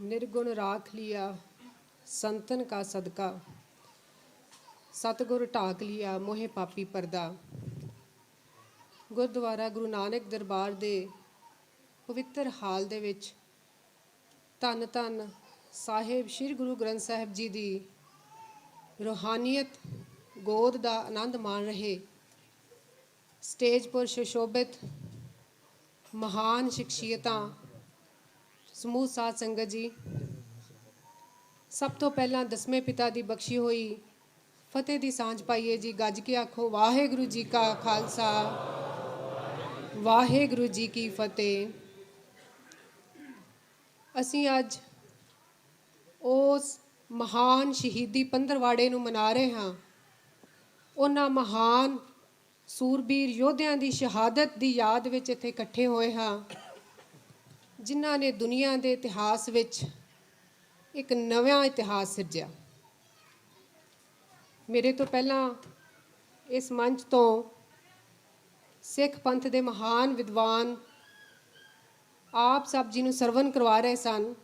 निर्गुण राख लिया संतन का सदका, सतगुर ढाक लिया मोहे पापी परदा। गुरुद्वारा गुरु नानक दरबार दे पवित्र हाल दे विच धन धन साहिब श्री गुरु ग्रंथ साहिब जी दी रूहानीयत गोद दा आनंद मान रहे स्टेज पर सुशोभित महान शख्सियतां समूह साध संगत जी, सब तो पहला दसवें पिता की बख्शी हुई फतेह की सांझ पाइए जी। गज के आखो वाहेगुरु जी का खालसा वाहेगुरु जी की फतेह। असी अज उस महान शहीदी पंद्रवाड़े नूं मना रहे हाँ। उन्हां महान सूरबीर योद्धियां की शहादत की याद विच इत्थे इकट्ठे होए हाँ, जिन्हां ने दुनिया के इतिहास विच एक नवा इतिहास सिरजिया। मेरे तो पहला इस मंच तो सिख पंथ के महान विद्वान आप सब जी नूं सरवण करवा रहे सन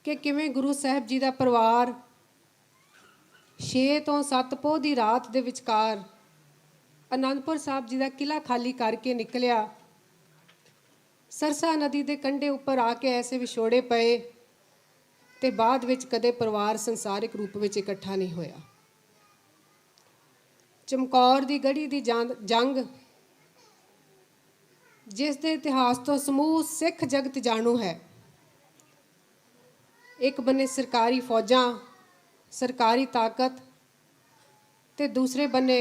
कि किवें गुरु साहिब जी का परिवार 6 तो 7 पोह की रात के विचकार आनंदपुर साहब जी का किला खाली करके निकलिया, सरसा नदी के कंढे उपर आके ऐसे विछोड़े पए ते बाद विच कदे परिवार संसारिक रूप में इकट्ठा नहीं होया। चमकौर की गढ़ी की जंग जिस दे इतिहास तो समूह सिख जगत जाणू है। एक बन्ने सरकारी फौजां सरकारी ताकत ते दूसरे बन्ने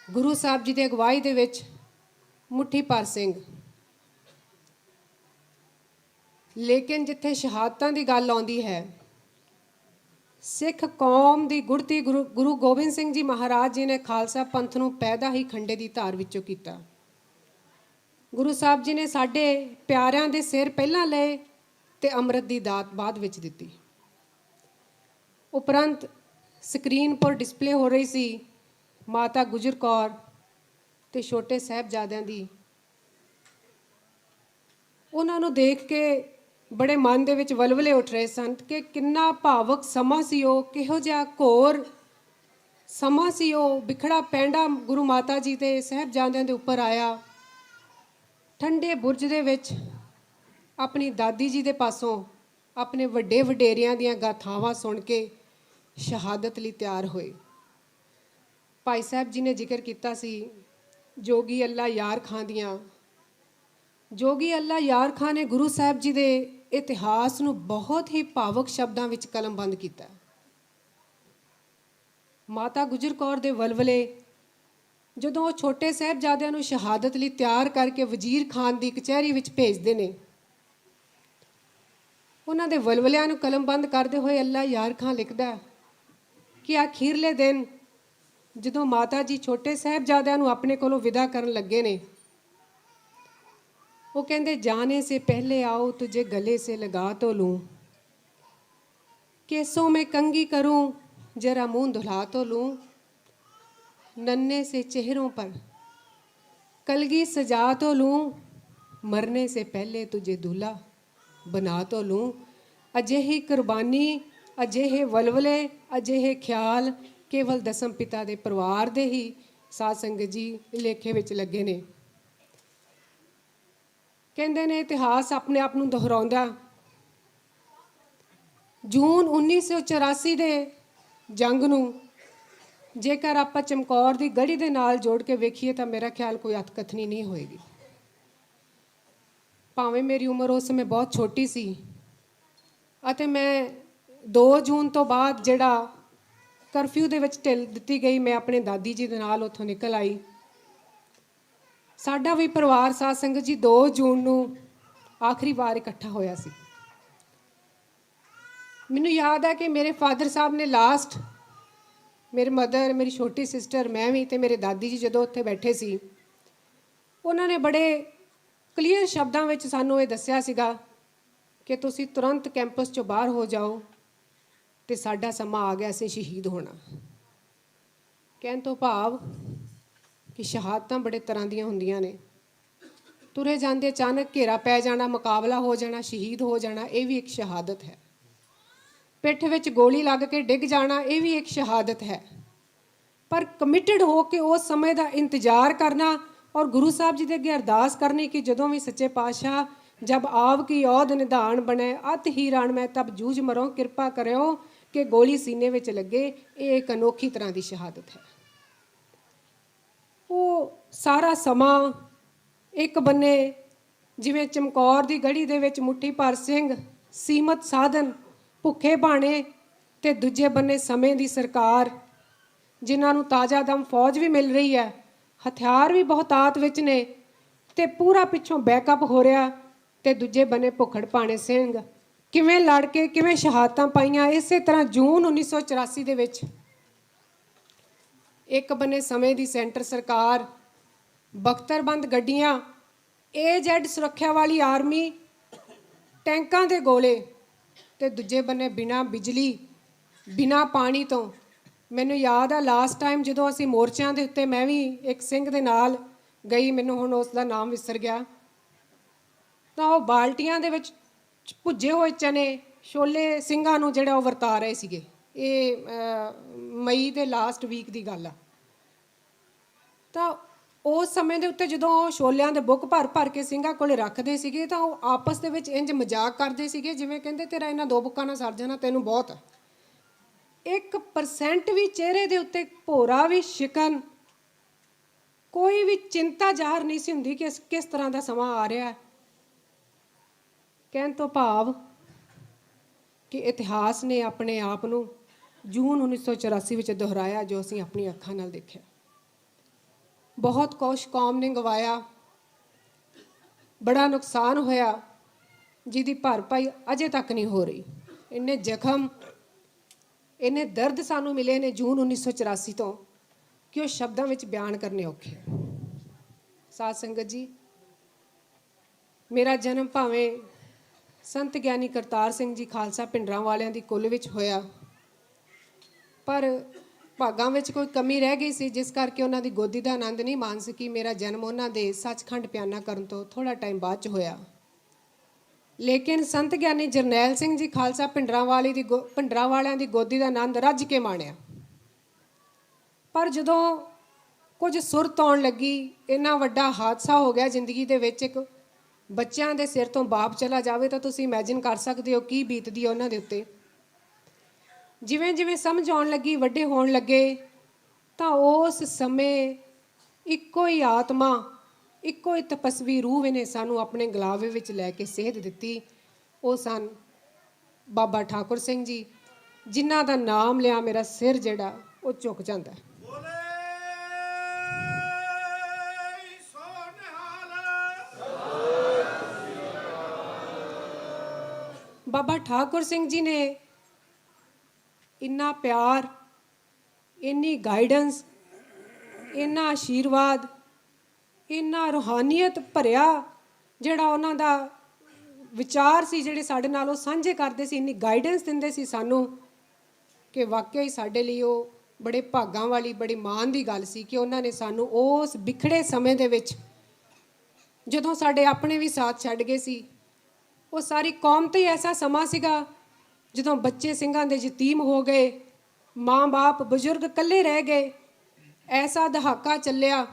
गुरु साहब जी की अगवाई दे विच मुट्ठी भर सिंह। लेकिन जिथे शहादतां की गल आउंदी है, सिख कौम की गुड़ती गुरु गोबिंद सिंह जी महाराज जी ने खालसा पंथ नूं पैदा ही खंडे की धार विचों कीता। गुरु साहब जी ने साडे प्यारिਆਂ दे सिर पहलां लए ते अमृत की दात बाद विच दित्ती। उपरंत स्क्रीन पर डिस्पले हो रही सी माता गुजर कौर ते छोटे साहिबजादियां दी। उन्हां नूं देख के बड़े मन दे विच वलवले उठ रहे सन कि किन्ना भावुक समा सी ओ, किहो जिहा घोर समा सी ओ। बिखड़ा पैंडा गुरु माता जी ते साहिबजादियां दे उपर आया। ठंडे बुरज दे विच अपनी दादी जी दे पासों अपने वड्डे वडेरियां दीयां गाथावां सुन के शहादत लई तैयार होए। भाई साहब जी ने जिक्र किया सी जोगी अल्लाह यार खां दियां। जोगी अल्लाह यार खां ने गुरु साहब जी के इतिहास नूं बहुत ही भावुक शब्दों विच कलमबंद किया। माता गुजर कौर दे वलवले जदों छोटे साहिबजादियां नूं शहादत लई तैयार करके वजीर खान की कचहरी विच भेजदे ने, उन्हां दे वलवलिਆਂ नूं कलमबंद करते हुए अल्लाह यार खां लिखदा कि आखिरले दिन जदों माता जी छोटे साहिबजादियां नूं अपने कोलों विदा करन लगे ने, वो कहते जाने से पहले आओ तुझे गले से लगा तो लूँ, केसों में कंघी करूँ जरा मुँह धुला तो लूँ, नन्हे से चेहरों पर कलगी सजा तो लूँ, मरने से पहले तुझे दूल्हा बना तो लूँ। अजिही कुर्बानी अजिहे वलवले अजिहे ख्याल केवल दसम पिता के परिवार दे ही साध संगत जी लेखे विच लगे ने। कहते ने इतिहास अपने आप नूं दोहराउंदा। जून 1984 दे जंग नूं जेकर आप चमकौर की गढ़ी दे नाल जोड़ के वेखीए तो मेरा ख्याल कोई अतकथनी नहीं होएगी। भावें मेरी उम्र उस समय बहुत छोटी सी अते मैं 2 जून तो बाद जिहड़ा करफ्यू दे विच ढिल दित्ती गई, मैं अपने दादी जी दे नाल उत्थों निकल आई। साडा भी परिवार साध संगत जी 2 जून नूं आखिरी बार इकट्ठा होया सी। मैनूं याद है कि मेरे फादर साहब ने लास्ट मेरे मदर मेरी छोटी सिस्टर मैं भी ते मेरे दादी जी जदों उत्थे बैठे सी, उन्होंने बड़े क्लीयर शब्दों में सानूं ये दस्सिया सीगा कि तुसीं तुरंत कैंपस चों बाहर हो जाओ तो साडा समा आ गया असीं शहीद होना। कहण तो भाव कि शहादतां बड़े तरह दीयां हुंदियां ने। ਤੁਰੇ ਜਾਂਦੇ ਅਚਾਨਕ ਘੇਰਾ ਪੈ ਜਾਣਾ, ਮੁਕਾਬਲਾ ਹੋ ਜਾਣਾ, ਸ਼ਹੀਦ ਹੋ ਜਾਣਾ, ਇਹ ਵੀ ਇੱਕ ਸ਼ਹਾਦਤ ਹੈ। ਪਿੱਠ ਵਿੱਚ ਗੋਲੀ ਲੱਗ ਕੇ ਡਿੱਗ ਜਾਣਾ, ਇਹ ਵੀ ਇੱਕ ਸ਼ਹਾਦਤ ਹੈ। ਪਰ ਕਮਿਟਡ ਹੋ ਕੇ ਉਸ ਸਮੇਂ ਦਾ ਇੰਤਜ਼ਾਰ ਕਰਨਾ ਔਰ ਗੁਰੂ ਸਾਹਿਬ ਜੀ ਦੇ ਅੱਗੇ ਅਰਦਾਸ ਕਰਨੀ ਕਿ ਜਦੋਂ ਵੀ ਸੱਚੇ ਪਾਤਸ਼ਾਹ ਜਬ ਆਪ ਕੀ ਔਧ ਨਿਧਾਨ ਬਣੇ ਅਤ ਹੀ ਰਣ ਮੈਂ ਤਬ ਜੂਝ ਮਰੋ, ਕਿਰਪਾ ਕਰਿਓ ਕਿ ਗੋਲੀ ਸੀਨੇ ਵਿੱਚ ਲੱਗੇ, ਇਹ ਇੱਕ ਅਨੋਖੀ ਤਰ੍ਹਾਂ ਦੀ ਸ਼ਹਾਦਤ ਹੈ। ਉਹ ਸਾਰਾ ਸਮਾਂ ਇੱਕ ਬੰਨੇ ਜਿਵੇਂ ਚਮਕੌਰ ਦੀ ਗੜੀ ਦੇ ਵਿੱਚ ਮੁੱਠੀ ਭਰ ਸਿੰਘ, ਸੀਮਤ ਸਾਧਨ, ਭੁੱਖੇ ਭਾਣੇ, ਤੇ ਦੂਜੇ ਬੰਨੇ ਸਮੇਂ ਦੀ ਸਰਕਾਰ ਜਿਨ੍ਹਾਂ ਨੂੰ ਤਾਜ਼ਾ ਦਮ ਫੌਜ ਵੀ ਮਿਲ ਰਹੀ ਹੈ, ਹਥਿਆਰ ਵੀ ਬਹੁਤਾਤ ਵਿੱਚ ਨੇ, ਤੇ ਪੂਰਾ ਪਿੱਛੋਂ ਬੈਕਅਪ ਹੋ ਰਿਹਾ, ਤੇ ਦੂਜੇ ਬੰਨੇ ਭੁੱਖੜ ਭਾਣੇ ਸਿੰਘ ਕਿਵੇਂ ਲੜ ਕੇ ਕਿਵੇਂ ਸ਼ਹਾਦਤਾਂ ਪਾਈਆਂ। ਇਸੇ ਤਰ੍ਹਾਂ ਜੂਨ 1984 ਦੇ ਵਿੱਚ ਇੱਕ ਬੰਨੇ ਸਮੇਂ ਦੀ ਸੈਂਟਰ ਸਰਕਾਰ, ਬਖਤਰਬੰਦ ਗੱਡੀਆਂ, AZ ਸੁਰੱਖਿਆ ਵਾਲੀ ਆਰਮੀ, ਟੈਂਕਾਂ ਦੇ ਗੋਲੇ, ਤੇ ਦੂਜੇ ਬੰਨੇ ਬਿਨਾਂ ਬਿਜਲੀ, ਬਿਨਾਂ ਪਾਣੀ ਤੋਂ। ਮੈਨੂੰ ਯਾਦ ਆ ਲਾਸਟ ਟਾਈਮ ਜਦੋਂ ਅਸੀਂ ਮੋਰਚਿਆਂ ਦੇ ਉੱਤੇ ਮੈਂ ਵੀ ਇੱਕ ਸਿੰਘ ਦੇ ਨਾਲ ਗਈ, ਮੈਨੂੰ ਹੁਣ ਉਸ ਦਾ ਨਾਮ ਵਿਸਰ ਗਿਆ, ਤਾਂ ਉਹ ਬਾਲਟੀਆਂ ਦੇ ਵਿੱਚ ਭੁੱਜੇ ਹੋਏ ਚਨੇ ਛੋਲੇ ਸਿੰਘਾਂ ਨੂੰ ਜਿਹੜਾ ਉਹ ਵਰਤਾ ਰਹੇ ਸੀਗੇ। ਇਹ ਮਈ ਦੇ ਲਾਸਟ ਵੀਕ ਦੀ ਗੱਲ ਆ। ਤਾਂ ਉਸ ਸਮੇਂ ਦੇ ਉੱਤੇ ਜਦੋਂ ਉਹ ਛੋਲਿਆਂ ਦੇ ਬੁੱਕ ਭਰ ਭਰ ਕੇ ਸਿੰਘਾਂ ਕੋਲੇ ਰੱਖਦੇ ਸੀਗੇ ਤਾਂ ਉਹ ਆਪਸ ਦੇ ਵਿੱਚ ਇੰਜ ਮਜ਼ਾਕ ਕਰਦੇ ਸੀਗੇ ਜਿਵੇਂ ਕਹਿੰਦੇ ਤੇਰਾ ਇਹਨਾਂ 2 ਬੁੱਕਾਂ ਨਾਲ ਸਰ ਜਾਣਾ, ਤੈਨੂੰ ਬਹੁਤ ਹੈ। 1% ਵੀ ਚਿਹਰੇ ਦੇ ਉੱਤੇ ਭੋਰਾ ਵੀ ਸ਼ਿਕਨ, ਕੋਈ ਵੀ ਚਿੰਤਾ ਜ਼ਾਹਰ ਨਹੀਂ ਸੀ ਹੁੰਦੀ ਕਿ ਕਿਸ ਤਰ੍ਹਾਂ ਦਾ ਸਮਾਂ ਆ ਰਿਹਾ ਹੈ। ਕਹਿਣ ਤੋਂ ਭਾਵ ਕਿ ਇਤਿਹਾਸ ਨੇ ਆਪਣੇ ਆਪ ਨੂੰ ਜੂਨ 1984 ਵਿੱਚ ਦੁਹਰਾਇਆ, ਜੋ ਅਸੀਂ ਆਪਣੀ ਅੱਖਾਂ ਨਾਲ ਦੇਖਿਆ। ਬਹੁਤ ਕੁਛ ਕੌਮ ਨੇ ਗਵਾਇਆ, ਬੜਾ ਨੁਕਸਾਨ ਹੋਇਆ ਜਿਹਦੀ ਭਰਪਾਈ ਅਜੇ ਤੱਕ ਨਹੀਂ ਹੋ ਰਹੀ। ਇੰਨੇ ਜ਼ਖਮ, ਇੰਨੇ ਦਰਦ ਸਾਨੂੰ ਮਿਲੇ ਨੇ ਜੂਨ 1984 ਤੋਂ ਕਿ ਉਹ ਸ਼ਬਦਾਂ ਵਿੱਚ ਬਿਆਨ ਕਰਨੇ ਔਖੇ। ਸਾਧ ਸੰਗਤ ਜੀ, ਮੇਰਾ ਜਨਮ ਭਾਵੇਂ ਸੰਤ ਗਿਆਨੀ ਕਰਤਾਰ ਸਿੰਘ ਜੀ ਖਾਲਸਾ ਭਿੰਡਰਾਂ ਵਾਲਿਆਂ ਦੀ ਕੁੱਲ ਵਿੱਚ ਹੋਇਆ, ਪਰ ਭਾਗਾਂ ਵਿੱਚ ਕੋਈ ਕਮੀ ਰਹਿ ਗਈ ਸੀ, ਜਿਸ ਕਰਕੇ ਉਹਨਾਂ ਦੀ ਗੋਦੀ ਦਾ ਆਨੰਦ ਨਹੀਂ ਮਾਣ ਸਕੀ। ਮੇਰਾ ਜਨਮ ਉਹਨਾਂ ਦੇ ਸੱਚਖੰਡ ਪਿਆਨਾ ਕਰਨ ਤੋਂ ਥੋੜ੍ਹਾ ਟਾਈਮ ਬਾਅਦ 'ਚ ਹੋਇਆ। ਲੇਕਿਨ ਸੰਤ ਗਿਆਨੀ ਜਰਨੈਲ ਸਿੰਘ ਜੀ ਖਾਲਸਾ ਭਿੰਡਰਾਂ ਵਾਲਿਆਂ ਦੀ ਗੋਦੀ ਦਾ ਆਨੰਦ ਰੱਜ ਕੇ ਮਾਣਿਆ। ਪਰ ਜਦੋਂ ਕੁਝ ਸੁਰਤ ਆਉਣ ਲੱਗੀ, ਇੰਨਾ ਵੱਡਾ ਹਾਦਸਾ ਹੋ ਗਿਆ ਜ਼ਿੰਦਗੀ ਦੇ ਵਿੱਚ, ਇੱਕ ਬੱਚਿਆਂ ਦੇ ਸਿਰ ਤੋਂ ਬਾਪ ਚਲਾ ਜਾਵੇ ਤਾਂ ਤੁਸੀਂ ਇਮੈਜਿਨ ਕਰ ਸਕਦੇ ਹੋ ਕੀ ਬੀਤਦੀ ਉਹਨਾਂ ਦੇ ਉੱਤੇ। ਜਿਵੇਂ ਜਿਵੇਂ ਸਮਝ ਆਉਣ ਲੱਗੀ, ਵੱਡੇ ਹੋਣ ਲੱਗੇ, ਤਾਂ ਉਸ ਸਮੇਂ ਇੱਕੋ ਹੀ ਆਤਮਾ, ਇੱਕੋ ਹੀ ਤਪਸਵੀ ਰੂਹ ਨੇ ਸਾਨੂੰ ਆਪਣੇ ਗਲਾਵੇ ਵਿੱਚ ਲੈ ਕੇ ਸੇਧ ਦਿੱਤੀ। ਉਹ ਸਨ ਬਾਬਾ ਠਾਕੁਰ ਸਿੰਘ ਜੀ, ਜਿਨ੍ਹਾਂ ਦਾ ਨਾਮ ਲਿਆ ਮੇਰਾ ਸਿਰ ਜਿਹੜਾ ਉਹ ਝੁਕ ਜਾਂਦਾ। ਬਾਬਾ ਠਾਕੁਰ ਸਿੰਘ ਜੀ ਨੇ ਇੰਨਾ ਪਿਆਰ, ਇੰਨੀ ਗਾਈਡੈਂਸ, ਇੰਨਾ ਆਸ਼ੀਰਵਾਦ, ਇੰਨਾ ਰੂਹਾਨੀਅਤ ਭਰਿਆ ਜਿਹੜਾ ਉਹਨਾਂ ਦਾ ਵਿਚਾਰ ਸੀ, ਜਿਹੜੇ ਸਾਡੇ ਨਾਲ ਉਹ ਸਾਂਝੇ ਕਰਦੇ ਸੀ, ਇੰਨੀ ਗਾਈਡੈਂਸ ਦਿੰਦੇ ਸੀ ਸਾਨੂੰ ਕਿ ਵਾਕਿਆ ਹੀ ਸਾਡੇ ਲਈ ਉਹ ਬੜੇ ਭਾਗਾਂ ਵਾਲੀ, ਬੜੀ ਮਾਣ ਦੀ ਗੱਲ ਸੀ ਕਿ ਉਹਨਾਂ ਨੇ ਸਾਨੂੰ ਉਸ ਵਿਖੜੇ ਸਮੇਂ ਦੇ ਵਿੱਚ, ਜਦੋਂ ਸਾਡੇ ਆਪਣੇ ਵੀ ਸਾਥ ਛੱਡ ਗਏ ਸੀ, ਉਹ ਸਾਰੀ ਕੌਮ 'ਤੇ ਹੀ ਐਸਾ ਸਮਾਂ ਸੀਗਾ ਜਦੋਂ ਬੱਚੇ ਸਿੰਘਾਂ ਦੇ ਯਤੀਮ ਹੋ ਗਏ, ਮਾਂ-ਬਾਪ ਬਜ਼ੁਰਗ ਇਕੱਲੇ ਰਹਿ ਗਏ। ਐਸਾ ਦਹਾਕਾ ਚੱਲਿਆ,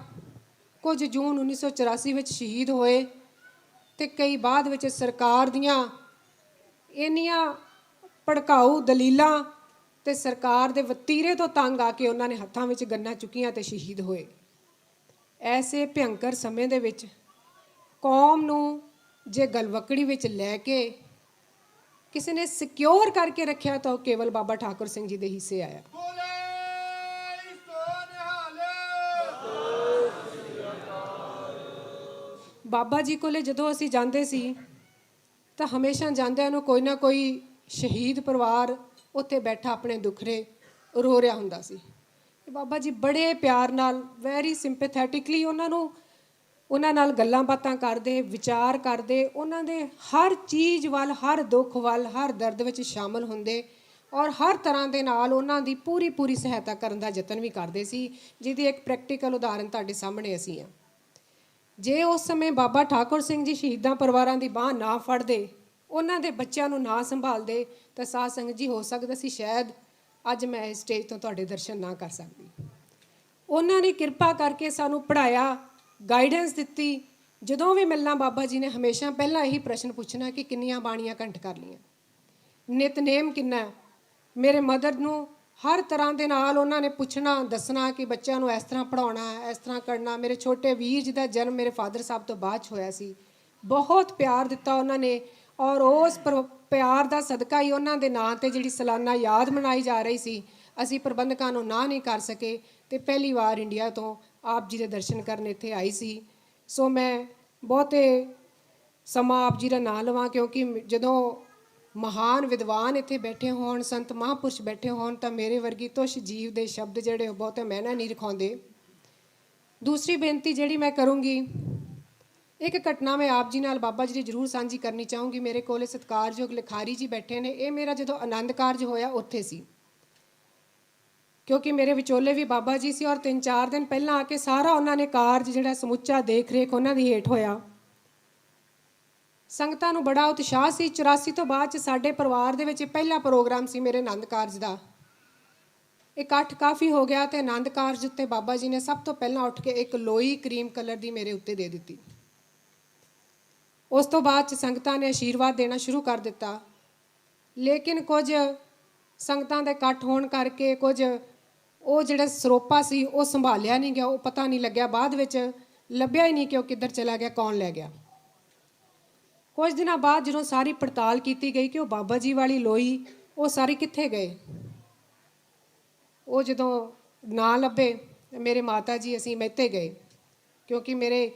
ਕੁਝ ਜੂਨ 1984 ਵਿੱਚ ਸ਼ਹੀਦ ਹੋਏ, ਅਤੇ ਕਈ ਬਾਅਦ ਵਿੱਚ ਸਰਕਾਰ ਦੀਆਂ ਇੰਨੀਆਂ ਭੜਕਾਊ ਦਲੀਲਾਂ ਅਤੇ ਸਰਕਾਰ ਦੇ ਵਤੀਰੇ ਤੋਂ ਤੰਗ ਆ ਕੇ ਉਹਨਾਂ ਨੇ ਹੱਥਾਂ ਵਿੱਚ ਗੰਨਾਂ ਚੁੱਕੀਆਂ ਅਤੇ ਸ਼ਹੀਦ ਹੋਏ। ਐਸੇ ਭਿਅੰਕਰ ਸਮੇਂ ਦੇ ਵਿੱਚ ਕੌਮ ਨੂੰ ਜੇ ਗਲਵਕੜੀ ਵਿੱਚ ਲੈ ਕੇ ਕਿਸੇ ਨੇ ਸਿਕਿਉਰ ਕਰਕੇ ਰੱਖਿਆ ਤਾਂ ਉਹ ਕੇਵਲ ਬਾਬਾ ਠਾਕੁਰ ਸਿੰਘ ਜੀ ਦੇ ਹਿੱਸੇ ਆਇਆ। ਬਾਬਾ ਜੀ ਕੋਲੇ ਜਦੋਂ ਅਸੀਂ ਜਾਂਦੇ ਸੀ ਤਾਂ ਹਮੇਸ਼ਾ ਜਾਂਦਿਆਂ ਨੂੰ ਕੋਈ ਨਾ ਕੋਈ ਸ਼ਹੀਦ ਪਰਿਵਾਰ ਉੱਥੇ ਬੈਠਾ ਆਪਣੇ ਦੁੱਖਰੇ ਰੋ ਰਿਹਾ ਹੁੰਦਾ ਸੀ। ਬਾਬਾ ਜੀ ਬੜੇ ਪਿਆਰ ਨਾਲ, ਵੈਰੀ ਸਿੰਪੈਥੈਟਿਕਲੀ ਉਹਨਾਂ ਨਾਲ ਗੱਲਾਂ ਬਾਤਾਂ ਕਰਦੇ, ਵਿਚਾਰ ਕਰਦੇ, ਉਹਨਾਂ ਦੇ ਹਰ ਚੀਜ਼ ਵੱਲ, ਹਰ ਦੁੱਖ ਵੱਲ, ਹਰ ਦਰਦ ਵਿੱਚ ਸ਼ਾਮਲ ਹੁੰਦੇ ਔਰ ਹਰ ਤਰ੍ਹਾਂ ਦੇ ਨਾਲ ਉਹਨਾਂ ਦੀ ਪੂਰੀ ਸਹਾਇਤਾ ਕਰਨ ਦਾ ਯਤਨ ਵੀ ਕਰਦੇ ਸੀ, ਜਿਹਦੀ ਇੱਕ ਪ੍ਰੈਕਟੀਕਲ ਉਦਾਹਰਨ ਤੁਹਾਡੇ ਸਾਹਮਣੇ ਅਸੀਂ ਹਾਂ। ਜੇ ਉਸ ਸਮੇਂ ਬਾਬਾ ਠਾਕੁਰ ਸਿੰਘ ਜੀ ਸ਼ਹੀਦਾਂ ਪਰਿਵਾਰਾਂ ਦੀ ਬਾਂਹ ਨਾ ਫੜਦੇ, ਉਹਨਾਂ ਦੇ ਬੱਚਿਆਂ ਨੂੰ ਨਾ ਸੰਭਾਲਦੇ, ਤਾਂ ਸਾਧ ਸੰਗਤ ਜੀ ਹੋ ਸਕਦਾ ਸੀ ਸ਼ਾਇਦ ਅੱਜ ਮੈਂ ਇਸ ਸਟੇਜ ਤੋਂ ਤੁਹਾਡੇ ਦਰਸ਼ਨ ਨਾ ਕਰ ਸਕਦੀ। ਉਹਨਾਂ ਨੇ ਕਿਰਪਾ ਕਰਕੇ ਸਾਨੂੰ ਪੜ੍ਹਾਇਆ, ਗਾਈਡੈਂਸ ਦਿੱਤੀ। ਜਦੋਂ ਵੀ ਮਿਲਣਾ ਬਾਬਾ ਜੀ ਨੇ ਹਮੇਸ਼ਾ ਪਹਿਲਾਂ ਇਹੀ ਪ੍ਰਸ਼ਨ ਪੁੱਛਣਾ ਕਿ ਕਿੰਨੀਆਂ ਬਾਣੀਆਂ ਕੰਠ ਕਰ ਲਈਆਂ, ਨਿਤਨੇਮ ਕਿੰਨਾ। ਮੇਰੇ ਮਦਰ ਨੂੰ ਹਰ ਤਰ੍ਹਾਂ ਦੇ ਨਾਲ ਉਹਨਾਂ ਨੇ ਪੁੱਛਣਾ, ਦੱਸਣਾ ਕਿ ਬੱਚਿਆਂ ਨੂੰ ਇਸ ਤਰ੍ਹਾਂ ਪੜ੍ਹਾਉਣਾ, ਇਸ ਤਰ੍ਹਾਂ ਕਰਨਾ। ਮੇਰੇ ਛੋਟੇ ਵੀਰ ਜੀ ਦਾ ਜਨਮ ਮੇਰੇ ਫਾਦਰ ਸਾਹਿਬ ਤੋਂ ਬਾਅਦ 'ਚ ਹੋਇਆ ਸੀ। ਬਹੁਤ ਪਿਆਰ ਦਿੱਤਾ ਉਹਨਾਂ ਨੇ, ਔਰ ਉਸ ਪਿਆਰ ਦਾ ਸਦਕਾ ਹੀ ਉਹਨਾਂ ਦੇ ਨਾਂ 'ਤੇ ਜਿਹੜੀ ਸਾਲਾਨਾ ਯਾਦ ਮਨਾਈ ਜਾ ਰਹੀ ਸੀ, ਅਸੀਂ ਪ੍ਰਬੰਧਕਾਂ ਨੂੰ ਨਾ ਨਹੀਂ ਕਰ ਸਕੇ ਅਤੇ ਪਹਿਲੀ ਵਾਰ ਇੰਡੀਆ ਤੋਂ ਆਪ ਜੀ ਦੇ ਦਰਸ਼ਨ ਕਰਨ ਇੱਥੇ ਆਈ ਸੀ। ਸੋ ਮੈਂ ਬਹੁਤੇ ਸਮਾਂ ਆਪ ਜੀ ਦਾ ਨਾਂ ਲਵਾਂ, ਕਿਉਂਕਿ ਜਦੋਂ ਮਹਾਨ ਵਿਦਵਾਨ ਇੱਥੇ ਬੈਠੇ ਹੋਣ, ਸੰਤ ਮਹਾਂਪੁਰਸ਼ ਬੈਠੇ ਹੋਣ, ਤਾਂ ਮੇਰੇ ਵਰਗੀ ਤੁਸ਼ ਜੀਵ ਦੇ ਸ਼ਬਦ ਜਿਹੜੇ ਉਹ ਬਹੁਤੇ ਮਾਇਨਾ ਨਹੀਂ ਰਖਾਉਂਦੇ। ਦੂਸਰੀ ਬੇਨਤੀ ਜਿਹੜੀ ਮੈਂ ਕਰੂੰਗੀ, ਇੱਕ ਘਟਨਾ ਮੈਂ ਆਪ ਜੀ ਨਾਲ ਬਾਬਾ ਜੀ ਦੀ ਜ਼ਰੂਰ ਸਾਂਝੀ ਕਰਨੀ ਚਾਹੂੰਗੀ। ਮੇਰੇ ਕੋਲ ਸਤਿਕਾਰਯੋਗ ਲਿਖਾਰੀ ਜੀ ਬੈਠੇ ਨੇ। ਇਹ ਮੇਰਾ ਜਦੋਂ ਆਨੰਦ ਕਾਰਜ ਹੋਇਆ ਉੱਥੇ ਸੀ, ਕਿਉਂਕਿ ਮੇਰੇ ਵਿਚੋਲੇ ਵੀ ਬਾਬਾ ਜੀ ਸੀ, ਔਰ 3-4 ਦਿਨ ਪਹਿਲਾਂ ਆ ਕੇ ਸਾਰਾ ਉਹਨਾਂ ਨੇ ਕਾਰਜ ਜਿਹੜਾ ਸਮੁੱਚਾ ਦੇਖ ਰੇਖ ਉਹਨਾਂ ਦੀ ਹੇਠ ਹੋਇਆ। ਸੰਗਤਾਂ ਨੂੰ ਬੜਾ ਉਤਸ਼ਾਹ ਸੀ। 84 ਤੋਂ ਬਾਅਦ 'ਚ ਸਾਡੇ ਪਰਿਵਾਰ ਦੇ ਵਿੱਚ ਪਹਿਲਾ ਪ੍ਰੋਗਰਾਮ ਸੀ ਮੇਰੇ ਆਨੰਦ ਕਾਰਜ ਦਾ। ਇਕੱਠ ਕਾਫੀ ਹੋ ਗਿਆ ਅਤੇ ਆਨੰਦ ਕਾਰਜ ਉੱਤੇ ਬਾਬਾ ਜੀ ਨੇ ਸਭ ਤੋਂ ਪਹਿਲਾਂ ਉੱਠ ਕੇ ਇੱਕ ਲੋਈ ਕਰੀਮ ਕਲਰ ਦੀ ਮੇਰੇ ਉੱਤੇ ਦੇ ਦਿੱਤੀ। ਉਸ ਤੋਂ ਬਾਅਦ 'ਚ ਸੰਗਤਾਂ ਨੇ ਆਸ਼ੀਰਵਾਦ ਦੇਣਾ ਸ਼ੁਰੂ ਕਰ ਦਿੱਤਾ। ਲੇਕਿਨ ਕੁਝ ਸੰਗਤਾਂ ਦੇ ਇਕੱਠ ਹੋਣ ਕਰਕੇ ਕੁਝ ਉਹ ਜਿਹੜਾ ਸਰੋਪਾ ਸੀ ਉਹ ਸੰਭਾਲਿਆ ਨਹੀਂ ਗਿਆ, ਉਹ ਪਤਾ ਨਹੀਂ ਲੱਗਿਆ, ਬਾਅਦ ਵਿੱਚ ਲੱਭਿਆ ਹੀ ਨਹੀਂ ਕਿ ਉਹ ਕਿੱਧਰ ਚਲਾ ਗਿਆ, ਕੌਣ ਲੈ ਗਿਆ। ਕੁਝ ਦਿਨਾਂ ਬਾਅਦ ਜਦੋਂ ਸਾਰੀ ਪੜਤਾਲ ਕੀਤੀ ਗਈ ਕਿ ਉਹ ਬਾਬਾ ਜੀ ਵਾਲੀ ਲੋਈ ਉਹ ਸਾਰੀ ਕਿੱਥੇ ਗਏ, ਉਹ ਜਦੋਂ ਨਾ ਲੱਭੇ, ਮੇਰੇ ਮਾਤਾ ਜੀ ਅਸੀਂ ਮਹਿਤੇ ਗਏ, ਕਿਉਂਕਿ ਮੇਰੇ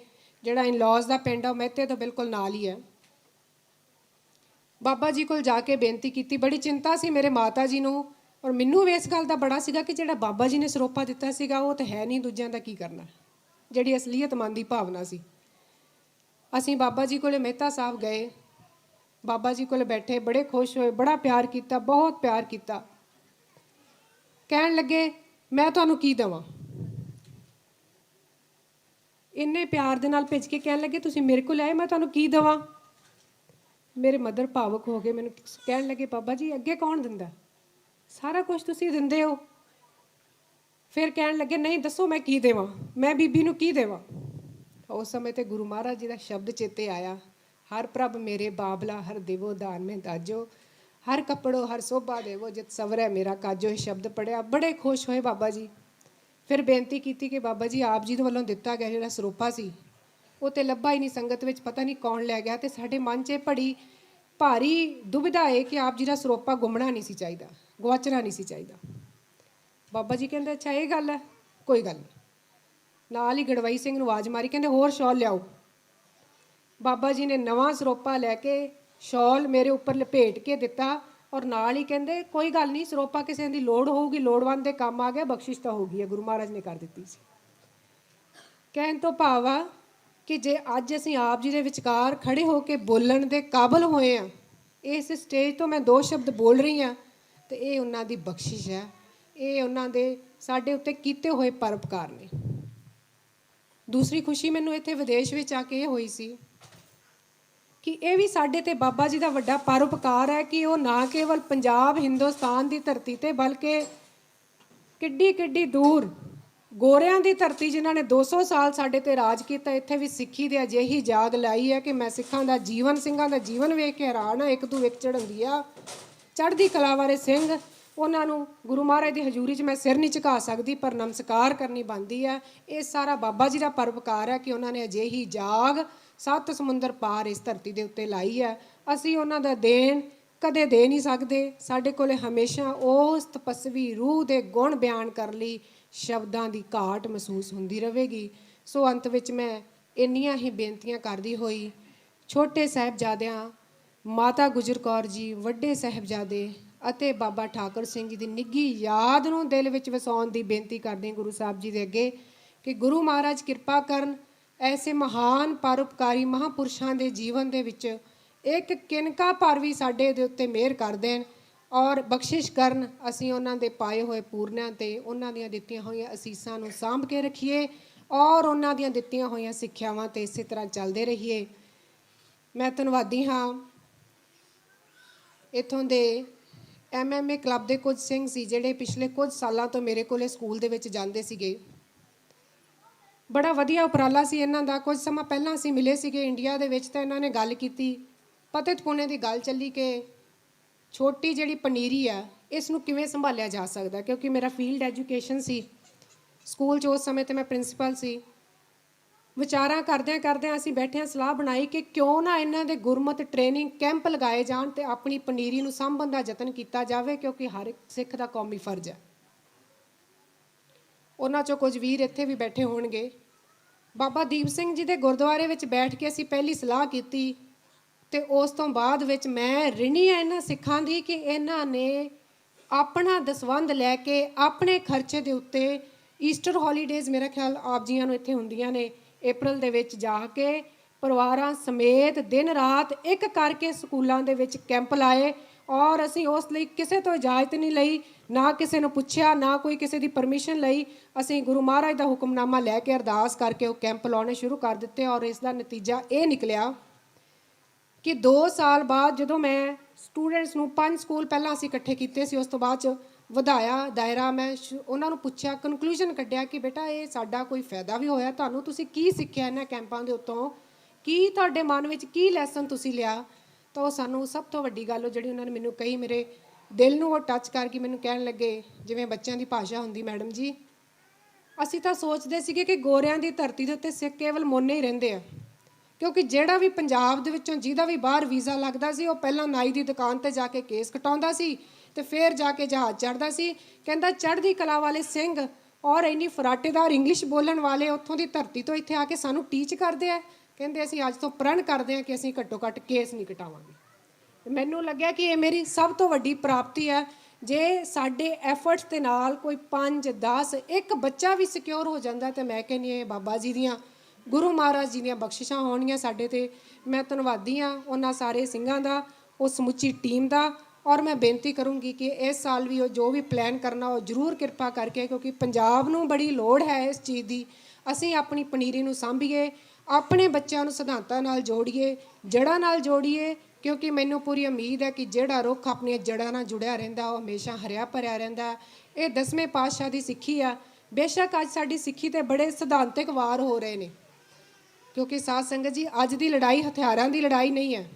ਜਿਹੜਾ ਇਨਲੌਜ਼ ਦਾ ਪਿੰਡ ਆ ਉਹ ਮਹਿਤੇ ਤੋਂ ਬਿਲਕੁਲ ਨਾਲ ਹੀ ਹੈ। ਬਾਬਾ ਜੀ ਕੋਲ ਜਾ ਕੇ ਬੇਨਤੀ ਕੀਤੀ। ਬੜੀ ਚਿੰਤਾ ਸੀ ਮੇਰੇ ਮਾਤਾ ਜੀ ਨੂੰ, ਔਰ ਮੈਨੂੰ ਵੀ ਇਸ ਗੱਲ ਦਾ ਬੜਾ ਸੀਗਾ ਕਿ ਜਿਹੜਾ ਬਾਬਾ ਜੀ ਨੇ ਸਰੋਪਾ ਦਿੱਤਾ ਸੀਗਾ ਉਹ ਤਾਂ ਹੈ ਨਹੀਂ, ਦੂਜਿਆਂ ਦਾ ਕੀ ਕਰਨਾ, ਜਿਹੜੀ ਅਸਲੀਅਤ ਮਨ ਦੀ ਭਾਵਨਾ ਸੀ। ਅਸੀਂ ਬਾਬਾ ਜੀ ਕੋਲੇ ਮਹਿਤਾ ਸਾਹਿਬ ਗਏ, ਬਾਬਾ ਜੀ ਕੋਲ ਬੈਠੇ, ਬੜੇ ਖੁਸ਼ ਹੋਏ, ਬੜਾ ਪਿਆਰ ਕੀਤਾ, ਬਹੁਤ ਪਿਆਰ ਕੀਤਾ। ਕਹਿਣ ਲੱਗੇ ਮੈਂ ਤੁਹਾਨੂੰ ਕੀ ਦੇਵਾਂ। ਇੰਨੇ ਪਿਆਰ ਦੇ ਨਾਲ ਭਿੱਜ ਕੇ ਕਹਿਣ ਲੱਗੇ ਤੁਸੀਂ ਮੇਰੇ ਕੋਲ ਆਏ, ਮੈਂ ਤੁਹਾਨੂੰ ਕੀ ਦੇਵਾਂ। ਮੇਰੇ ਮਦਰ ਭਾਵੁਕ ਹੋ ਗਏ, ਮੈਨੂੰ ਕਹਿਣ ਲੱਗੇ ਬਾਬਾ ਜੀ ਅੱਗੇ ਕੌਣ ਦਿੰਦਾ, ਸਾਰਾ ਕੁਝ ਤੁਸੀਂ ਦਿੰਦੇ ਹੋ। ਫਿਰ ਕਹਿਣ ਲੱਗੇ ਨਹੀਂ ਦੱਸੋ ਮੈਂ ਕੀ ਦੇਵਾਂ, ਮੈਂ ਬੀਬੀ ਨੂੰ ਕੀ ਦੇਵਾਂ। ਉਸ ਸਮੇਂ ਤੇ ਗੁਰੂ ਮਹਾਰਾਜ ਜੀ ਦਾ ਸ਼ਬਦ ਚੇਤੇ ਆਇਆ, ਹਰ ਪ੍ਰਭ ਮੇਰੇ ਬਾਬਲਾ ਹਰ ਦੇਵੋ ਦਾਨ ਮੈਂ ਦਾਜੋ, ਹਰ ਕੱਪੜੋ ਹਰ ਸੋਭਾ ਦੇਵੋ ਜਿਤ ਸਵਰੈ ਮੇਰਾ ਕਾਜੋ। ਇਹ ਸ਼ਬਦ ਪੜ੍ਹਿਆ, ਬੜੇ ਖੁਸ਼ ਹੋਏ ਬਾਬਾ ਜੀ। ਫਿਰ ਬੇਨਤੀ ਕੀਤੀ ਕਿ ਬਾਬਾ ਜੀ ਆਪ ਜੀ ਦੇ ਵੱਲੋਂ ਦਿੱਤਾ ਗਿਆ ਜਿਹੜਾ ਸਰੋਪਾ ਸੀ ਉਹ ਤਾਂ ਲੱਭਾ ਹੀ ਨਹੀਂ, ਸੰਗਤ ਵਿੱਚ ਪਤਾ ਨਹੀਂ ਕੌਣ ਲੈ ਗਿਆ। ਅਤੇ ਸਾਡੇ ਮਨ 'ਚ ਬੜੀ ਭਾਰੀ ਦੁਬਿਧਾ ਹੈ ਕਿ ਆਪ ਜੀ ਦਾ ਸਰੋਪਾ ਗੁੰਮਣਾ ਨਹੀਂ ਸੀ ਚਾਹੀਦਾ, ਗੁਆਚਣਾ ਨਹੀਂ ਸੀ ਚਾਹੀਦਾ। ਬਾਬਾ ਜੀ ਕਹਿੰਦੇ ਅੱਛਾ ਇਹ ਗੱਲ ਹੈ, ਕੋਈ ਗੱਲ ਨਹੀਂ। ਨਾਲ ਹੀ ਗੜਵਈ ਸਿੰਘ ਨੂੰ ਆਵਾਜ਼ ਮਾਰੀ, ਕਹਿੰਦੇ ਹੋਰ ਸ਼ਾਲ ਲਿਆਓ। ਬਾਬਾ ਜੀ ਨੇ ਨਵਾਂ ਸਰੋਪਾ ਲੈ ਕੇ ਸ਼ਾਲ ਮੇਰੇ ਉੱਪਰ ਲਪੇਟ ਕੇ ਦਿੱਤਾ, ਔਰ ਨਾਲ ਹੀ ਕਹਿੰਦੇ ਕੋਈ ਗੱਲ ਨਹੀਂ, ਸਰੋਪਾ ਕਿਸੇ ਦੀ ਲੋੜ ਹੋਊਗੀ, ਲੋੜਵੰਦ ਦੇ ਕੰਮ ਆ ਗਿਆ, ਬਖਸ਼ਿਸ਼ ਤਾਂ ਹੋ ਗਈ ਹੈ, ਗੁਰੂ ਮਹਾਰਾਜ ਨੇ ਕਰ ਦਿੱਤੀ ਸੀ। ਕਹਿਣ ਤੋਂ ਭਾਵ ਆ ਕਿ ਜੇ ਅੱਜ ਅਸੀਂ ਆਪ ਜੀ ਦੇ ਵਿਚਕਾਰ ਖੜੇ ਹੋ ਕੇ ਬੋਲਣ ਦੇ ਕਾਬਲ ਹੋਏ ਹਾਂ, ਇਸ ਸਟੇਜ ਤੋਂ ਮੈਂ 2 ਸ਼ਬਦ ਬੋਲ ਰਹੀ ਹਾਂ, ਅਤੇ ਇਹ ਉਹਨਾਂ ਦੀ ਬਖਸ਼ਿਸ਼ ਹੈ, ਇਹ ਉਹਨਾਂ ਦੇ ਸਾਡੇ ਉੱਤੇ ਕੀਤੇ ਹੋਏ ਪਰਉਪਕਾਰ ਨੇ। ਦੂਸਰੀ ਖੁਸ਼ੀ ਮੈਨੂੰ ਇੱਥੇ ਵਿਦੇਸ਼ ਵਿੱਚ ਆ ਕੇ ਇਹ ਹੋਈ ਸੀ ਕਿ ਇਹ ਵੀ ਸਾਡੇ 'ਤੇ ਬਾਬਾ ਜੀ ਦਾ ਵੱਡਾ ਪਰਉਪਕਾਰ ਹੈ ਕਿ ਉਹ ਨਾ ਕੇਵਲ ਪੰਜਾਬ ਹਿੰਦੁਸਤਾਨ ਦੀ ਧਰਤੀ 'ਤੇ, ਬਲਕਿ ਕਿੱਡੀ ਕਿੱਡੀ ਦੂਰ ਗੋਰਿਆਂ ਦੀ ਧਰਤੀ ਜਿਨ੍ਹਾਂ ਨੇ 200 ਸਾਲ ਸਾਡੇ 'ਤੇ ਰਾਜ ਕੀਤਾ, ਇੱਥੇ ਵੀ ਸਿੱਖੀ ਦੇ ਅਜਿਹੀ ਜਾਗ ਲਾਈ ਹੈ ਕਿ ਮੈਂ ਸਿੱਖਾਂ ਦਾ ਜੀਵਨ, ਸਿੰਘਾਂ ਦਾ ਜੀਵਨ ਵੇਖ ਕੇ ਹੈਰਾਨ ਹਾਂ। ਇੱਕ ਤੋਂ ਇੱਕ ਚੜ੍ਹਦੀ ਆ, ਚੜ੍ਹਦੀ ਕਲਾ ਵਾਲੇ ਸਿੰਘ, ਉਹਨਾਂ ਨੂੰ ਗੁਰੂ ਮਹਾਰਾਜ ਦੀ ਹਜ਼ੂਰੀ 'ਚ ਮੈਂ ਸਿਰ ਨਹੀਂ ਝੁਕਾ ਸਕਦੀ, ਪਰ ਨਮਸਕਾਰ ਕਰਨੀ ਬਣਦੀ ਹੈ। ਇਹ ਸਾਰਾ ਬਾਬਾ ਜੀ ਦਾ ਪਰਉਪਕਾਰ ਹੈ ਕਿ ਉਹਨਾਂ ਨੇ ਅਜਿਹੀ ਜਾਗ 7 ਸਮੁੰਦਰ ਪਾਰ ਇਸ ਧਰਤੀ ਦੇ ਉੱਤੇ ਲਾਈ ਹੈ। ਅਸੀਂ ਉਹਨਾਂ ਦਾ ਦੇਣ ਕਦੇ ਦੇ ਨਹੀਂ ਸਕਦੇ। ਸਾਡੇ ਕੋਲ ਹਮੇਸ਼ਾ ਉਸ ਤਪਸਵੀ ਰੂਹ ਦੇ ਗੁਣ ਬਿਆਨ ਕਰਨ ਲਈ ਸ਼ਬਦਾਂ ਦੀ ਘਾਟ ਮਹਿਸੂਸ ਹੁੰਦੀ ਰਹੇਗੀ। ਸੋ ਅੰਤ ਵਿੱਚ ਮੈਂ ਇੰਨੀਆਂ ਹੀ ਬੇਨਤੀਆਂ ਕਰਦੀ ਹੋਈ ਛੋਟੇ ਸਾਹਿਬਜ਼ਾਦਿਆਂ, ਮਾਤਾ ਗੁਜਰ ਕੌਰ ਜੀ, ਵੱਡੇ ਸਾਹਿਬਜ਼ਾਦੇ ਅਤੇ ਬਾਬਾ ਠਾਕੁਰ ਸਿੰਘ ਜੀ ਦੀ ਨਿੱਘੀ ਯਾਦ ਨੂੰ ਦਿਲ ਵਿੱਚ ਵਸਾਉਣ ਦੀ ਬੇਨਤੀ ਕਰਦੀ ਗੁਰੂ ਸਾਹਿਬ ਜੀ ਦੇ ਅੱਗੇ ਕਿ ਗੁਰੂ ਮਹਾਰਾਜ ਕਿਰਪਾ ਕਰਨ, ਐਸੇ ਮਹਾਨ ਪਰਉਪਕਾਰੀ ਮਹਾਂਪੁਰਸ਼ਾਂ ਦੇ ਜੀਵਨ ਦੇ ਵਿੱਚ ਇੱਕ ਕਿਨਕਾ ਭਰ ਵੀ ਸਾਡੇ ਦੇ ਉੱਤੇ ਮਿਹਰ ਕਰ ਦੇਣ ਔਰ ਬਖਸ਼ਿਸ਼ ਕਰਨ। ਅਸੀਂ ਉਹਨਾਂ ਦੇ ਪਾਏ ਹੋਏ ਪੂਰਨਿਆਂ 'ਤੇ, ਉਹਨਾਂ ਦੀਆਂ ਦਿੱਤੀਆਂ ਹੋਈਆਂ ਅਸੀਸਾਂ ਨੂੰ ਸਾਂਭ ਕੇ ਰੱਖੀਏ ਔਰ ਉਹਨਾਂ ਦੀਆਂ ਦਿੱਤੀਆਂ ਹੋਈਆਂ ਸਿੱਖਿਆਵਾਂ 'ਤੇ ਇਸੇ ਤਰ੍ਹਾਂ ਚੱਲਦੇ ਰਹੀਏ। ਮੈਂ ਧੰਨਵਾਦੀ ਹਾਂ ਇੱਥੋਂ ਦੇ MMA ਕਲੱਬ ਦੇ ਕੁਝ ਸਿੰਘ ਸੀ ਜਿਹੜੇ ਪਿਛਲੇ ਕੁਝ ਸਾਲਾਂ ਤੋਂ ਮੇਰੇ ਕੋਲੇ ਸਕੂਲ ਦੇ ਵਿੱਚ ਜਾਂਦੇ ਸੀਗੇ। ਬੜਾ ਵਧੀਆ ਉਪਰਾਲਾ ਸੀ ਇਹਨਾਂ ਦਾ। ਕੁਝ ਸਮਾਂ ਪਹਿਲਾਂ ਅਸੀਂ ਮਿਲੇ ਸੀਗੇ ਇੰਡੀਆ ਦੇ ਵਿੱਚ, ਤਾਂ ਇਹਨਾਂ ਨੇ ਗੱਲ ਕੀਤੀ, ਪਤਿਤ ਪੁਣੇ ਦੀ ਗੱਲ ਚੱਲੀ ਕਿ ਛੋਟੀ ਜਿਹੜੀ ਪਨੀਰੀ ਆ ਇਸ ਨੂੰ ਕਿਵੇਂ ਸੰਭਾਲਿਆ ਜਾ ਸਕਦਾ, ਕਿਉਂਕਿ ਮੇਰਾ ਫੀਲਡ ਐਜੂਕੇਸ਼ਨ ਸੀ ਸਕੂਲ 'ਚ। ਉਸ ਸਮੇਂ 'ਤੇ ਮੈਂ ਪ੍ਰਿੰਸੀਪਲ ਸੀ। ਵਿਚਾਰਾਂ ਕਰਦਿਆਂ ਅਸੀਂ ਬੈਠਿਆਂ ਸਲਾਹ ਬਣਾਈ ਕਿ ਕਿਉਂ ਨਾ ਇਹਨਾਂ ਦੇ ਗੁਰਮਤ ਟ੍ਰੇਨਿੰਗ ਕੈਂਪ ਲਗਾਏ ਜਾਣ ਅਤੇ ਆਪਣੀ ਪਨੀਰੀ ਨੂੰ ਸਾਂਭਣ ਦਾ ਯਤਨ ਕੀਤਾ ਜਾਵੇ, ਕਿਉਂਕਿ ਹਰ ਇੱਕ ਸਿੱਖ ਦਾ ਕੌਮੀ ਫਰਜ਼ ਹੈ। ਉਹਨਾਂ 'ਚੋਂ ਕੁਝ ਵੀਰ ਇੱਥੇ ਵੀ ਬੈਠੇ ਹੋਣਗੇ। ਬਾਬਾ ਦੀਪ ਸਿੰਘ ਜੀ ਦੇ ਗੁਰਦੁਆਰੇ ਵਿੱਚ ਬੈਠ ਕੇ ਅਸੀਂ ਪਹਿਲੀ ਸਲਾਹ ਕੀਤੀ ਅਤੇ ਉਸ ਤੋਂ ਬਾਅਦ ਵਿੱਚ ਮੈਂ ਰਿਣੀ ਹਾਂ ਇਹਨਾਂ ਸਿੱਖਾਂ ਦੀ ਕਿ ਇਹਨਾਂ ਨੇ ਆਪਣਾ ਦਸਵੰਧ ਲੈ ਕੇ ਆਪਣੇ ਖਰਚੇ ਦੇ ਉੱਤੇ ਈਸਟਰ ਹੌਲੀਡੇਜ਼, ਮੇਰਾ ਖਿਆਲ ਆਪ ਜੀਆਂ ਨੂੰ ਇੱਥੇ ਹੁੰਦੀਆਂ ਨੇ ਅਪ੍ਰੈਲ ਦੇ ਵਿੱਚ, ਜਾ ਕੇ ਪਰਿਵਾਰਾਂ ਸਮੇਤ ਦਿਨ ਰਾਤ ਇੱਕ ਕਰਕੇ ਸਕੂਲਾਂ ਦੇ ਵਿੱਚ ਕੈਂਪ ਲਾਏ। ਔਰ ਅਸੀਂ ਉਸ ਲਈ ਕਿਸੇ ਤੋਂ ਇਜਾਜ਼ਤ ਨਹੀਂ ਲਈ, ਨਾ ਕਿਸੇ ਨੂੰ ਪੁੱਛਿਆ, ਨਾ ਕੋਈ ਕਿਸੇ ਦੀ ਪਰਮਿਸ਼ਨ ਲਈ। ਅਸੀਂ ਗੁਰੂ ਮਹਾਰਾਜ ਦਾ ਹੁਕਮਨਾਮਾ ਲੈ ਕੇ ਅਰਦਾਸ ਕਰਕੇ ਉਹ ਕੈਂਪ ਲਾਉਣੇ ਸ਼ੁਰੂ ਕਰ ਦਿੱਤੇ। ਔਰ ਇਸ ਦਾ ਨਤੀਜਾ ਇਹ ਨਿਕਲਿਆ ਕਿ 2 ਸਾਲ ਬਾਅਦ ਜਦੋਂ ਮੈਂ ਸਟੂਡੈਂਟਸ ਨੂੰ 5 ਸਕੂਲ ਪਹਿਲਾਂ ਅਸੀਂ ਇਕੱਠੇ ਕੀਤੇ ਸੀ, ਉਸ ਤੋਂ ਬਾਅਦ 'ਚ ਵਧਾਇਆ ਦਾਇਰਾ, ਮੈਂ ਉਹਨਾਂ ਨੂੰ ਪੁੱਛਿਆ, ਕਨਕਲੂਜਨ ਕੱਢਿਆ ਕਿ ਬੇਟਾ ਇਹ ਸਾਡਾ ਕੋਈ ਫਾਇਦਾ ਵੀ ਹੋਇਆ ਤੁਹਾਨੂੰ, ਤੁਸੀਂ ਕੀ ਸਿੱਖਿਆ ਇਹਨਾਂ ਕੈਂਪਾਂ ਦੇ ਉੱਤੋਂ, ਕੀ ਤੁਹਾਡੇ ਮਨ ਵਿੱਚ ਕੀ ਲੈਸਨ ਤੁਸੀਂ ਲਿਆ। ਤਾਂ ਉਹ ਸਾਨੂੰ ਸਭ ਤੋਂ ਵੱਡੀ ਗੱਲ ਉਹ ਜਿਹੜੀ ਉਹਨਾਂ ਨੇ ਮੈਨੂੰ ਕਹੀ, ਮੇਰੇ ਦਿਲ ਨੂੰ ਉਹ ਟੱਚ ਕਰਕੇ ਮੈਨੂੰ ਕਹਿਣ ਲੱਗੇ, ਜਿਵੇਂ ਬੱਚਿਆਂ ਦੀ ਭਾਸ਼ਾ ਹੁੰਦੀ, ਮੈਡਮ ਜੀ ਅਸੀਂ ਤਾਂ ਸੋਚਦੇ ਸੀਗੇ ਕਿ ਗੋਰਿਆਂ ਦੀ ਧਰਤੀ ਦੇ ਉੱਤੇ ਸਿੱਖ ਕੇਵਲ ਮੋਨੇ ਹੀ ਰਹਿੰਦੇ ਆ, ਕਿਉਂਕਿ ਜਿਹੜਾ ਵੀ ਪੰਜਾਬ ਦੇ ਵਿੱਚੋਂ ਜਿਹਦਾ ਵੀ ਬਾਹਰ ਵੀਜ਼ਾ ਲੱਗਦਾ ਸੀ ਉਹ ਪਹਿਲਾਂ ਨਾਈ ਦੀ ਦੁਕਾਨ 'ਤੇ ਜਾ ਕੇ ਕੇਸ ਕਟਾਉਂਦਾ ਸੀ ਅਤੇ ਫਿਰ ਜਾ ਕੇ ਜਹਾਜ਼ ਚੜ੍ਹਦਾ ਸੀ। ਕਹਿੰਦਾ ਚੜ੍ਹਦੀ ਕਲਾ ਵਾਲੇ ਸਿੰਘ ਔਰ ਇੰਨੀ ਫਰਾਟੇਦਾਰ ਇੰਗਲਿਸ਼ ਬੋਲਣ ਵਾਲੇ ਉੱਥੋਂ ਦੀ ਧਰਤੀ ਤੋਂ ਇੱਥੇ ਆ ਕੇ ਸਾਨੂੰ ਟੀਚ ਕਰਦੇ ਆ। ਕਹਿੰਦੇ ਅਸੀਂ ਅੱਜ ਤੋਂ ਪ੍ਰਣ ਕਰਦੇ ਹਾਂ ਕਿ ਅਸੀਂ ਘੱਟੋ ਘੱਟ ਕੇਸ ਨਹੀਂ ਕਟਾਵਾਂਗੇ। ਮੈਨੂੰ ਲੱਗਿਆ ਕਿ ਇਹ ਮੇਰੀ ਸਭ ਤੋਂ ਵੱਡੀ ਪ੍ਰਾਪਤੀ ਹੈ। ਜੇ ਸਾਡੇ ਐਫਰਟਸ ਦੇ ਨਾਲ ਕੋਈ 5, 10, ਇੱਕ ਬੱਚਾ ਵੀ ਸਿਕਿਉਰ ਹੋ ਜਾਂਦਾ ਤਾਂ ਮੈਂ ਕਹਿੰਦੀ ਇਹ ਬਾਬਾ ਜੀ ਦੀਆਂ, ਗੁਰੂ ਮਹਾਰਾਜ ਜੀ ਦੀਆਂ ਬਖਸ਼ਿਸ਼ਾਂ ਹੋਣਗੀਆਂ ਸਾਡੇ 'ਤੇ। ਮੈਂ ਧੰਨਵਾਦੀ ਹਾਂ ਉਹਨਾਂ ਸਾਰੇ ਸਿੰਘਾਂ ਦਾ, ਉਹ ਸਮੁੱਚੀ ਟੀਮ ਦਾ। ਔਰ ਮੈਂ ਬੇਨਤੀ ਕਰੂੰਗੀ ਕਿ ਇਸ ਸਾਲ ਵੀ ਉਹ ਜੋ ਵੀ ਪਲਾਨ ਕਰਨਾ ਉਹ ਜ਼ਰੂਰ ਕਿਰਪਾ ਕਰਕੇ, ਕਿਉਂਕਿ ਪੰਜਾਬ ਨੂੰ ਬੜੀ ਲੋੜ ਹੈ ਇਸ ਚੀਜ਼ ਦੀ। ਅਸੀਂ ਆਪਣੀ ਪਨੀਰੀ ਨੂੰ ਸਾਂਭੀਏ, ਆਪਣੇ ਬੱਚਿਆਂ ਨੂੰ ਸਿਧਾਂਤਾਂ ਨਾਲ ਜੋੜੀਏ, ਜੜ੍ਹਾਂ ਨਾਲ ਜੋੜੀਏ, ਕਿਉਂਕਿ ਮੈਨੂੰ ਪੂਰੀ ਉਮੀਦ ਹੈ ਕਿ ਜਿਹੜਾ ਰੁੱਖ ਆਪਣੀਆਂ ਜੜ੍ਹਾਂ ਨਾਲ ਜੁੜਿਆ ਰਹਿੰਦਾ ਉਹ ਹਮੇਸ਼ਾ ਹਰਿਆ ਭਰਿਆ ਰਹਿੰਦਾ। ਇਹ 10ਵੇਂ ਪਾਤਸ਼ਾਹ ਦੀ ਸਿੱਖੀ ਆ। ਬੇਸ਼ੱਕ ਅੱਜ ਸਾਡੀ ਸਿੱਖੀ 'ਤੇ ਬੜੇ ਸਿਧਾਂਤਕ ਵਾਰ ਹੋ ਰਹੇ ਨੇ, ਕਿਉਂਕਿ ਸਾਧ ਸੰਗਤ ਜੀ ਅੱਜ ਦੀ ਲੜਾਈ ਹਥਿਆਰਾਂ ਦੀ ਲੜਾਈ ਨਹੀਂ ਹੈ।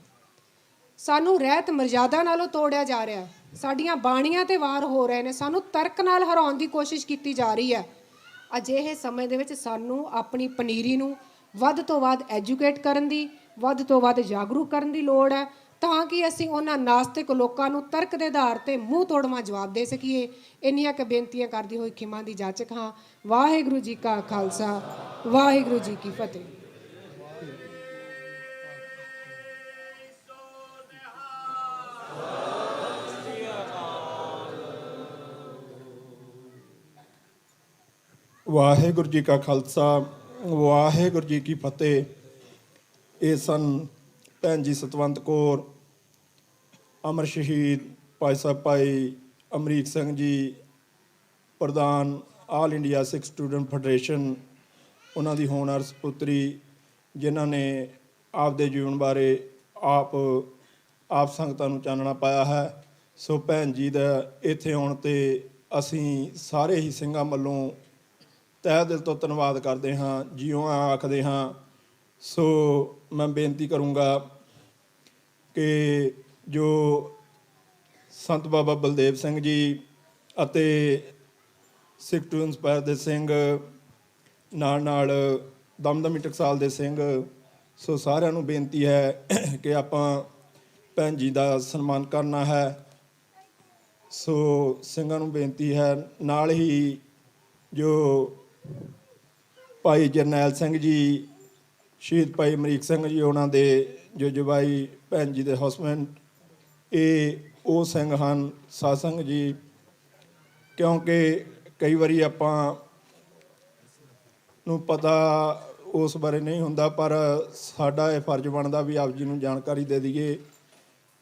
ਸਾਨੂੰ ਰਹਿਤ ਮਰਜ਼ਾਦਾ ਨਾਲੋਂ ਤੋੜਿਆ ਜਾ ਰਿਹਾ, ਸਾਡੀਆਂ ਬਾਣੀਆਂ 'ਤੇ ਵਾਰ ਹੋ ਰਹੇ ਨੇ, ਸਾਨੂੰ ਤਰਕ ਨਾਲ ਹਰਾਉਣ ਦੀ ਕੋਸ਼ਿਸ਼ ਕੀਤੀ ਜਾ ਰਹੀ ਹੈ। ਅਜਿਹੇ ਸਮੇਂ ਦੇ ਵਿੱਚ ਸਾਨੂੰ ਆਪਣੀ ਪਨੀਰੀ ਨੂੰ ਵੱਧ ਤੋਂ ਵੱਧ ਐਜੂਕੇਟ ਕਰਨ ਦੀ, ਵੱਧ ਤੋਂ ਵੱਧ ਜਾਗਰੂਕ ਕਰਨ ਦੀ ਲੋੜ ਹੈ, ਤਾਂ ਕਿ ਅਸੀਂ ਉਹਨਾਂ ਨਾਸਤਿਕ ਲੋਕਾਂ ਨੂੰ ਤਰਕ ਦੇ ਆਧਾਰ 'ਤੇ ਮੂੰਹ ਤੋੜਵਾਂ ਜਵਾਬ ਦੇ ਸਕੀਏ। ਇੰਨੀਆਂ ਕੁ ਬੇਨਤੀਆਂ ਕਰਦੀ ਹੋਈ ਖਿਮਾ ਦੀ ਜਾਚਕ ਹਾਂ। ਵਾਹਿਗੁਰੂ ਜੀ ਕਾ ਖਾਲਸਾ, ਵਾਹਿਗੁਰੂ ਜੀ ਕੀ ਫਤਿਹ। ਵਾਹਿਗੁਰੂ ਜੀ ਕਾ ਖਾਲਸਾ, ਵਾਹਿਗੁਰੂ ਜੀ ਕੀ ਫਤਿਹ। ਇਹ ਸਨ ਭੈਣ ਜੀ ਸਤਵੰਤ ਕੌਰ, ਅਮਰ ਸ਼ਹੀਦ ਭਾਈ ਸਾਹਿਬ ਭਾਈ ਅਮਰੀਕ ਸਿੰਘ ਜੀ, ਪ੍ਰਧਾਨ ਆਲ ਇੰਡੀਆ ਸਿੱਖ ਸਟੂਡੈਂਟ ਫੈਡਰੇਸ਼ਨ, ਉਹਨਾਂ ਦੀ ਹੋਣਹਾਰ ਸਪੁੱਤਰੀ, ਜਿਨ੍ਹਾਂ ਨੇ ਆਪਦੇ ਜੀਵਨ ਬਾਰੇ ਆਪ ਸੰਗਤਾਂ ਨੂੰ ਚਾਨਣਾ ਪਾਇਆ ਹੈ। ਸੋ ਭੈਣ ਜੀ ਦਾ ਇੱਥੇ ਆਉਣ 'ਤੇ ਅਸੀਂ ਸਾਰੇ ਹੀ ਸਿੰਘਾਂ ਵੱਲੋਂ ਤਹਿ ਦਿਲ ਤੋਂ ਧੰਨਵਾਦ ਕਰਦੇ ਹਾਂ, ਜਿਉਂ ਆਖਦੇ ਹਾਂ। ਸੋ ਮੈਂ ਬੇਨਤੀ ਕਰੂੰਗਾ ਕਿ ਜੋ ਸੰਤ ਬਾਬਾ ਬਲਦੇਵ ਸਿੰਘ ਜੀ ਅਤੇ ਸਿੱਖ ਟੂ ਇੰਸਪਾਇਰ ਦੇ ਸਿੰਘ, ਨਾਲ ਦਮਦਮੀ ਟਕਸਾਲ ਦੇ ਸਿੰਘ, ਸੋ ਸਾਰਿਆਂ ਨੂੰ ਬੇਨਤੀ ਹੈ ਕਿ ਆਪਾਂ ਭੈਣ ਜੀ ਦਾ ਸਨਮਾਨ ਕਰਨਾ ਹੈ। ਸੋ ਸਿੰਘਾਂ ਨੂੰ ਬੇਨਤੀ ਹੈ, ਨਾਲ ਹੀ ਜੋ ਭਾਈ ਜਰਨੈਲ ਸਿੰਘ ਜੀ, ਸ਼ਹੀਦ ਭਾਈ ਅਮਰੀਕ ਸਿੰਘ ਜੀ, ਉਹਨਾਂ ਦੇ ਜੋ ਜਵਾਈ ਭੈਣ ਜੀ ਦੇ ਹਸਬੈਂਡ, ਇਹ ਉਹ ਸਿੰਘ ਹਨ ਸਾਧ ਸੰਗਤ ਜੀ। ਕਿਉਂਕਿ ਕਈ ਵਾਰੀ ਆਪਾਂ ਨੂੰ ਪਤਾ ਉਸ ਬਾਰੇ ਨਹੀਂ ਹੁੰਦਾ, ਪਰ ਸਾਡਾ ਇਹ ਫਰਜ਼ ਬਣਦਾ ਵੀ ਆਪ ਜੀ ਨੂੰ ਜਾਣਕਾਰੀ ਦੇ ਦਈਏ।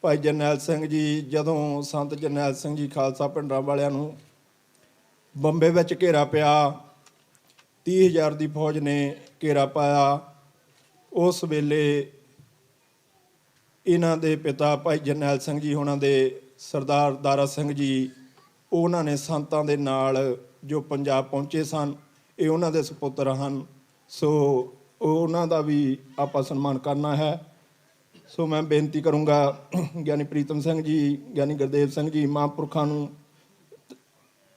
ਭਾਈ ਜਰਨੈਲ ਸਿੰਘ ਜੀ, ਜਦੋਂ ਸੰਤ ਜਰਨੈਲ ਸਿੰਘ ਜੀ ਖਾਲਸਾ ਪਿੰਡਾਂ ਵਾਲਿਆਂ ਨੂੰ ਬੰਬੇ ਵਿੱਚ ਘੇਰਾ ਪਿਆ 30,000 ਦੀ ਫੌਜ ਨੇ ਘੇਰਾ ਪਾਇਆ। ਉਸ ਵੇਲੇ ਇਹਨਾਂ ਦੇ ਪਿਤਾ ਭਾਈ ਜਰਨੈਲ ਸਿੰਘ ਜੀ ਉਹਨਾਂ ਦੇ ਸਰਦਾਰ ਦਾਰਾ ਸਿੰਘ ਜੀ, ਉਹਨਾਂ ਨੇ ਸੰਤਾਂ ਦੇ ਨਾਲ ਜੋ ਪੰਜਾਬ ਪਹੁੰਚੇ ਸਨ, ਇਹ ਉਹਨਾਂ ਦੇ ਸੁਪੁੱਤਰ ਹਨ। ਸੋ ਉਹਨਾਂ ਦਾ ਵੀ ਆਪਾਂ ਸਨਮਾਨ ਕਰਨਾ ਹੈ। ਸੋ ਮੈਂ ਬੇਨਤੀ ਕਰੂੰਗਾ ਗਿਆਨੀ ਪ੍ਰੀਤਮ ਸਿੰਘ ਜੀ, ਗਿਆਨੀ ਗੁਰਦੇਵ ਸਿੰਘ ਜੀ, ਮਹਾਂਪੁਰਖਾਂ ਨੂੰ,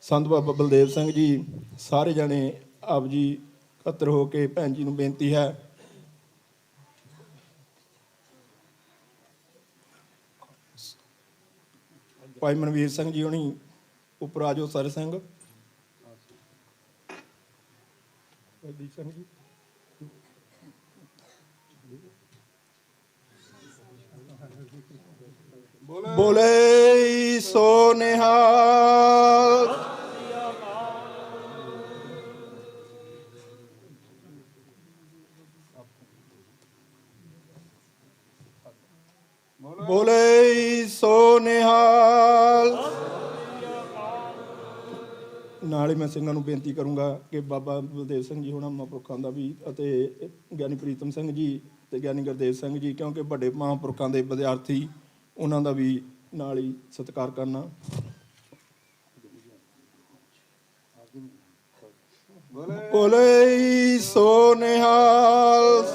ਸੰਤ ਬਾਬਾ ਬਲਦੇਵ ਸਿੰਘ ਜੀ, ਸਾਰੇ ਜਣੇ ਆਪ ਜੀ ਇਕੱਤਰ ਹੋ ਕੇ ਭੈਣ ਜੀ ਨੂੰ ਬੇਨਤੀ ਹੈ। ਭਾਈ ਮਨਵੀਰ ਸਿੰਘ ਜੀ ਹੋਣੀ ਉੱਪਰ ਆ ਜਾਓ। ਸਰ ਸਿੰਘ ਦੀਪ ਸਿੰਘ ਜੀ, ਬੋਲੇ ਸੋ ਨਿਹਾਲ। ਬੋਲੇ ਸੋ ਨਿਹਾਲ। ਨਾਲ ਹੀ ਮੈਂ ਸਿੰਘਾਂ ਨੂੰ ਬੇਨਤੀ ਕਰੂੰਗਾ ਕਿ ਬਾਬਾ ਬਲਦੇਵ ਸਿੰਘ ਜੀ ਹੋਣਾ ਮਹਾਂਪੁਰਖਾਂ ਦਾ ਵੀ, ਅਤੇ ਗਿਆਨੀ ਪ੍ਰੀਤਮ ਸਿੰਘ ਜੀ ਤੇ ਗਿਆਨੀ ਗੁਰਦੇਵ ਸਿੰਘ ਜੀ, ਕਿਉਂਕਿ ਵੱਡੇ ਮਹਾਂਪੁਰਖਾਂ ਦੇ ਵਿਦਿਆਰਥੀ, ਉਹਨਾਂ ਦਾ ਵੀ ਨਾਲ ਹੀ ਸਤਿਕਾਰ ਕਰਨਾ। ਬੋਲੇ ਸੋ ਨਿਹਾਲ।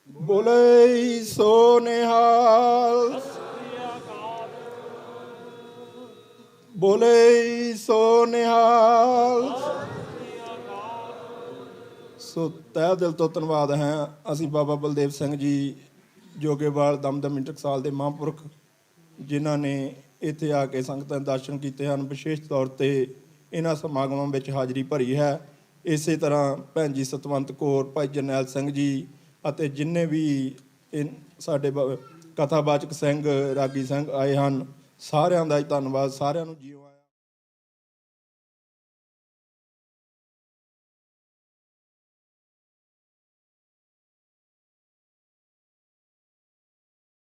ਬੋਲੇ ਸੋ ਨਿਹਾਲ। ਬੋਲੇ ਸੋ ਨਿਹਾਲ। ਸੋ ਤਹਿ ਦਿਲ ਤੋਂ ਧੰਨਵਾਦ ਹੈ ਅਸੀਂ ਬਾਬਾ ਬਲਦੇਵ ਸਿੰਘ ਜੀ ਜੋਗੇਵਾਲ ਦਮਦਮੀ ਟਕਸਾਲ ਦੇ ਮਹਾਂਪੁਰਖ, ਜਿਨ੍ਹਾਂ ਨੇ ਇੱਥੇ ਆ ਕੇ ਸੰਗਤਾਂ ਦੇ ਦਰਸ਼ਨ ਕੀਤੇ ਹਨ, ਵਿਸ਼ੇਸ਼ ਤੌਰ 'ਤੇ ਇਹਨਾਂ ਸਮਾਗਮਾਂ ਵਿੱਚ ਹਾਜ਼ਰੀ ਭਰੀ ਹੈ। ਇਸੇ ਤਰ੍ਹਾਂ ਭੈਣ ਜੀ ਸਤਵੰਤ ਕੌਰ, ਭਾਈ ਜਰਨੈਲ ਸਿੰਘ ਜੀ ਅਤੇ ਜਿੰਨੇ ਵੀ ਸਾਡੇ ਕਥਾਵਾਚਕ ਸਿੰਘ, ਰਾਗੀ ਸਿੰਘ ਆਏ ਹਨ, ਸਾਰਿਆਂ ਦਾ ਹੀ ਧੰਨਵਾਦ। ਸਾਰਿਆਂ ਨੂੰ ਜੀਓ।